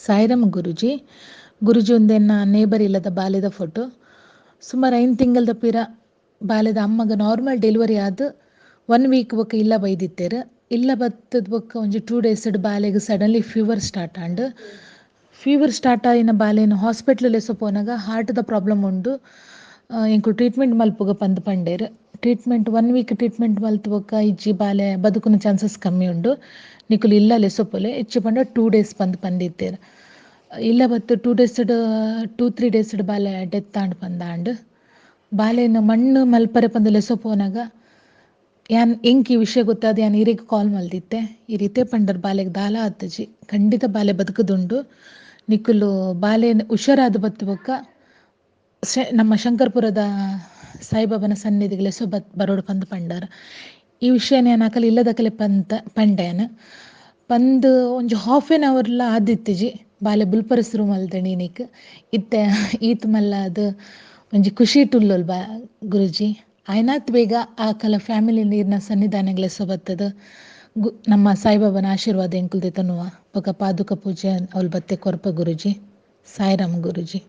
ಸಾಯಿರಾಮ್ ಗುರುಜಿ. ಗುರುಜಿ ಒಂದೆನ್ನ neighbour ಇಲ್ಲದ ಬಾಲ್ಯದ photo. ಸುಮಾರು 5 ತಿಂಗಳದ ಪಿರ ಬಾಲ್ಯದ ಅಮ್ಮಗ ನಾರ್ಮಲ್ ಡೆಲಿವರಿ ಆದ 1 ವೀಕ್ ಬೊಕ್ಕ ಇಲ್ಲ ಬೈದಿತ್ತೇರು. ಇಲ್ಲ ಬತ್ತದ ಬೊಕ್ಕ ಒಂಜಿ 2 ಡೇಸ್ ಬಾಲೆಗ್ suddenly fever start and fever start ಆಯಿನ ಬಾಲೆನ್ ಹಾಸ್ಪಿಟ್ಲ್ ಎಸೊ ಪೋನಾಗ ಹಾರ್ಟ್ದ ಪ್ರಾಬ್ಲಮ್ ಉಂಡು. ಎಂಕು ಟ್ರೀಟ್ಮೆಂಟ್ ಮಲ್ಪುಗ ಪಂದ್ ಪಂಡೇರು. ಟ್ರೀಟ್ಮೆಂಟ್ 1 ವೀಕ್ ಟ್ರೀಟ್ಮೆಂಟ್ ಮಲ್ತು ಬೊಕ್ಕ ಇಜ್ಜಿ ಬಾಲೆ ಬದುಕುನ ಚಾನ್ಸಸ್ ಕಮ್ಮಿ ಉಂಡು. ನಿಕುಲು ಇಲ್ಲ ಲೆಸೊಪೊಲೆ ಹೆಚ್ಚು ಪಂಡ 2 ಡೇಸ್ ಪಂದ್ ಪಂದಿತ್ತೇರು. ಇಲ್ಲ ಬತ್ತು 2 ಡೇಸ್ 2-3 ಡೇಸ್ ಬಾಲೆ ಡೆತ್ ಆಂಡ್ ಪಂದಾಂಡ್ ಬಾಲೆನ ಮಣ್ಣು ಮಲ್ಪರೆ ಪಂದ್ ಲೆಸೊಪೋನಾಗ ಯಾನ್ ಎಂಕ್ ಈ ವಿಷಯ ಗೊತ್ತಾದ ಯಾನ್ ಇರಿಗೆ ಕಾಲ್ ಮಲ್ದಿತ್ತೆ. ಈ ರೀತಿ ಪಂಡರ್ ಬಾಲೆಗ್ ದಾಲ ಆತಜಿ ಖಂಡಿತ ಬಾಲೆ ಬದುಕುದುಂಡು. ನಿಕುಲು ಬಾಲೆ ಹುಷಾರಾದ ಬತ್ತು ಬೊಕ್ಕ ನಮ್ಮ ಶಂಕರ್ಪುರದ ಸಾಯಿಬಾಬಾನ ಸನ್ನಿಧಿಗೆ ಲೆಸೊ ಬರೋಡು ಪಂದ್ ಪಂಡಾರ. ಈ ವಿಷಯ ನಾನು ಅಕಲ್ ಇಲ್ಲದಕಲೆ ಪಂಡೇನ ಪಂದ್ ಒಂಜಿ ಹಾಫ್ ಆನ್ ಅವರ್ಲ ಆದಿತ್ತಜಿ ಬಾಲೆ ಬುಲ್ಪರ ಮಲ್ದಣಿನಿಕ್ ಇತ್ತೆ ಈತ್ ಮಲ್ಲ ಅದು ಒಂಜಿ ಖುಷಿ ಟುಲ್ಲುಲ್ ಗುರುಜಿ ಆಯ್ನಾತ್ ಬೇಗ ಆಕಲ ಫ್ಯಾಮಿಲಿ ನೀರ್ನ ಸನ್ನಿಧಾನಗ್ ಲೆಸೊ ಬತ್ತದ. ನಮ್ಮ ಸಾಯಿಬಾಬಾನ ಆಶೀರ್ವಾದ ಎಂಕುಲ್ ದೆತನುವ ಬೊಕ ಪಾದುಕ ಪೂಜೆ ಅವ್ಲು ಬತ್ತೆ ಕೊರ್ಪ ಗುರುಜಿ. ಸಾಯಿರಾಮ್ ಗುರುಜಿ.